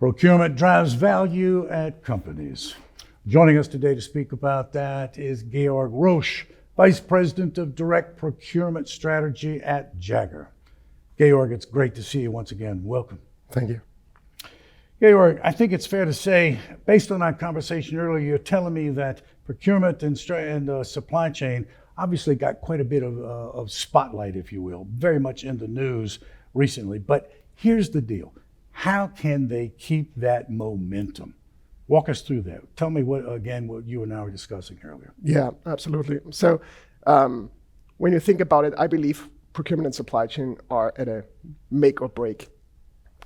Procurement drives value at companies. Joining us today to speak about that is Georg Roesch, Vice President of Direct Procurement Strategy at Jaggaer. Georg, it's great to see you once again. Welcome. Thank you. Georg, I think it's fair to say, based on our conversation earlier, you're telling me that procurement and supply chain obviously got quite a bit of spotlight, if you will, very much in the news recently. But here's the deal. How can they keep that momentum? Walk us through that. Tell me what you and I were discussing earlier. Yeah, absolutely. So when you think about it, I believe procurement and supply chain are at a make or break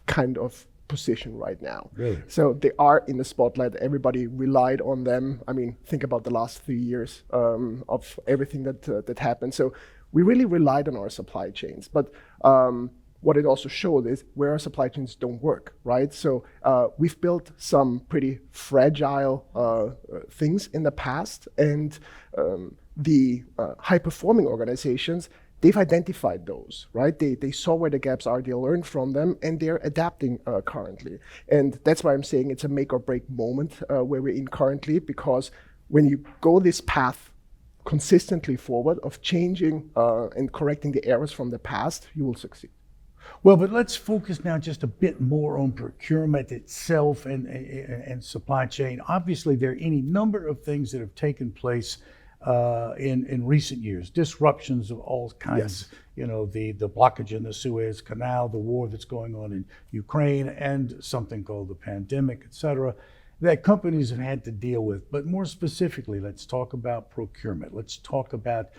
kind of position right now. Really? So they are in the spotlight. Everybody relied on them. I mean, think about the last 3 years of everything that happened. So we really relied on our supply chains. But what it also showed is where our supply chains don't work, right? So we've built some pretty fragile things in the past, and the high-performing organizations, they've identified those, right? They saw where the gaps are, they learned from them, and they're adapting currently. And that's why I'm saying it's a make or break moment where we're in currently, because when you go this path consistently forward of changing and correcting the errors from the past, you will succeed. Well, but let's focus now just a bit more on procurement itself and supply chain. Obviously, there are any number of things that have taken place in recent years, disruptions of all kinds. Yes. You know, the blockage in the Suez Canal, the war that's going on in Ukraine, and something called the pandemic, et cetera, that companies have had to deal with. But more specifically, let's talk about procurement. Let's talk about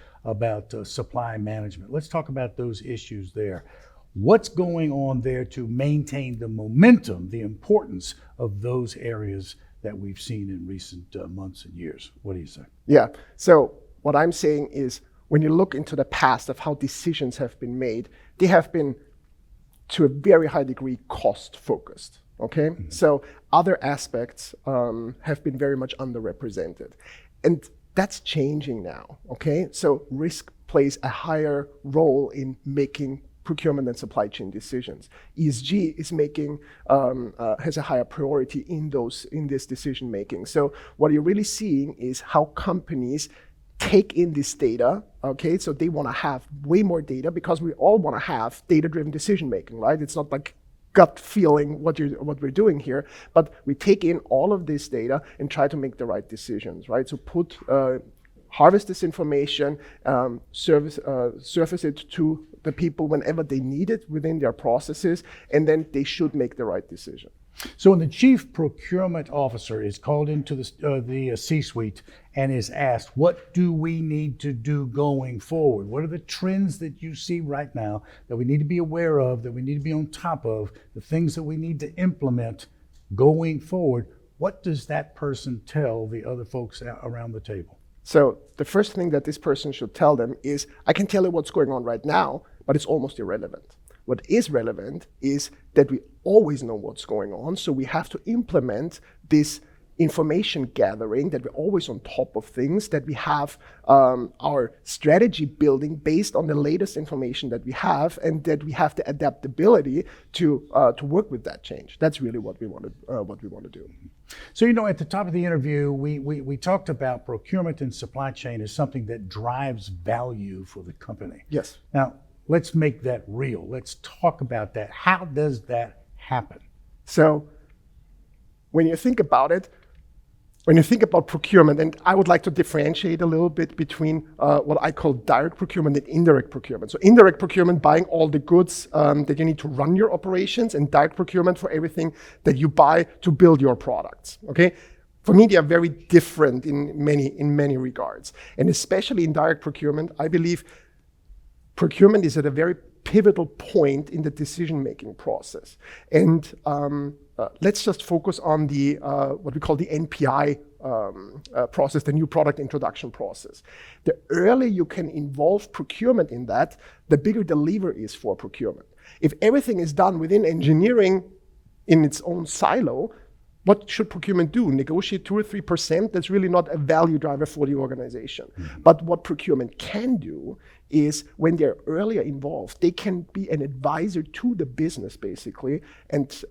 supply management. Let's talk about those issues there. What's going on there to maintain the momentum, the importance of those areas that we've seen in recent months and years? What do you say? Yeah, so what I'm saying is when you look into the past of how decisions have been made, they have been to a very high degree cost focused, okay? Mm-hmm. So other aspects have been very much underrepresented. And that's changing now, okay? So risk plays a higher role in making procurement and supply chain decisions. ESG is has a higher priority in this decision making. So what you're really seeing is how companies take in this data, okay? So they want to have way more data because we all want to have data-driven decision making, right? It's not like gut feeling what we're doing here, but we take in all of this data and try to make the right decisions, right? So harvest this information, surface it to the people whenever they need it within their processes, and then they should make the right decision. So when the chief procurement officer is called into the C-suite and is asked, what do we need to do going forward? What are the trends that you see right now that we need to be aware of, that we need to be on top of, the things that we need to implement going forward? What does that person tell the other folks around the table? So the first thing that this person should tell them is, I can tell you what's going on right now, but it's almost irrelevant. What is relevant is that we always know what's going on, so we have to implement this information gathering, that we're always on top of things, that we have our strategy building based on the latest information that we have, and that we have the adaptability to work with that change. That's really what we want to do. So, you know, at the top of the interview, we talked about procurement and supply chain as something that drives value for the company. Yes. Now, let's make that real. Let's talk about that. How does that happen? So, when you think about it, when you think about procurement, and I would like to differentiate a little bit between what I call direct procurement and indirect procurement. So indirect procurement, buying all the goods that you need to run your operations, and direct procurement for everything that you buy to build your products, okay? For me, they are very different in many regards. And especially in direct procurement, I believe procurement is at a very pivotal point in the decision-making process. And let's just focus on the what we call the NPI process, the new product introduction process. The earlier you can involve procurement in that, the bigger the lever is for procurement. If everything is done within engineering in its own silo, what should procurement do? Negotiate 2 or 3%? That's really not a value driver for the organization. Mm-hmm. But what procurement can do is when they're earlier involved, they can be an advisor to the business basically, and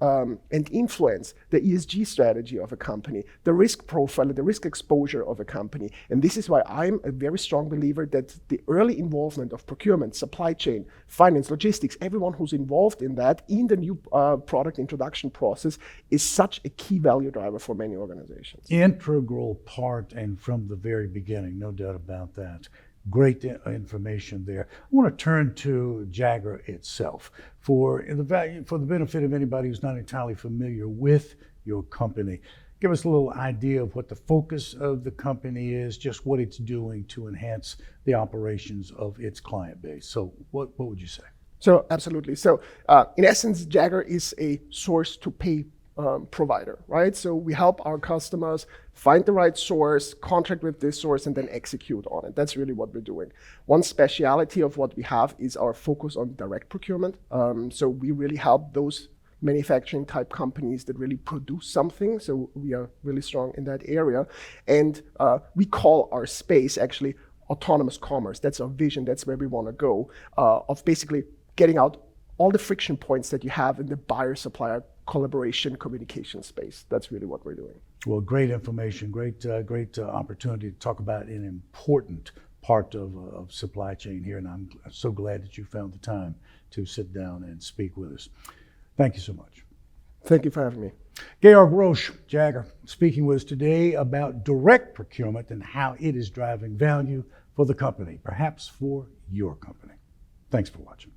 influence the ESG strategy of a company, the risk profile, the risk exposure of a company. And this is why I'm a very strong believer that the early involvement of procurement, supply chain, finance, logistics, everyone who's involved in that in the new product introduction process is such a key value driver for many organizations. Integral part, and from the very beginning, no doubt about that. Great information there. I want to turn to Jaggaer itself for the benefit of anybody who's not entirely familiar with your company. Give us a little idea of what the focus of the company is, just what it's doing to enhance the operations of its client base. So what would you say? So absolutely. So in essence, Jaggaer is a source to pay provider, right? So we help our customers find the right source, contract with this source, and then execute on it. That's really what we're doing. One speciality of what we have is our focus on direct procurement. So we really help those manufacturing type companies that really produce something. So we are really strong in that area. And we call our space actually autonomous commerce. That's our vision. That's where we want to go, of basically getting out all the friction points that you have in the buyer-supplier collaboration communication space. That's really what we're doing. Well, great information, great opportunity to talk about an important part of supply chain here, and I'm so glad that you found the time to sit down and speak with us. Thank you so much. Thank you for having me. Georg Roesch, Jaggaer, speaking with us today about direct procurement and how it is driving value for the company, perhaps for your company. Thanks for watching.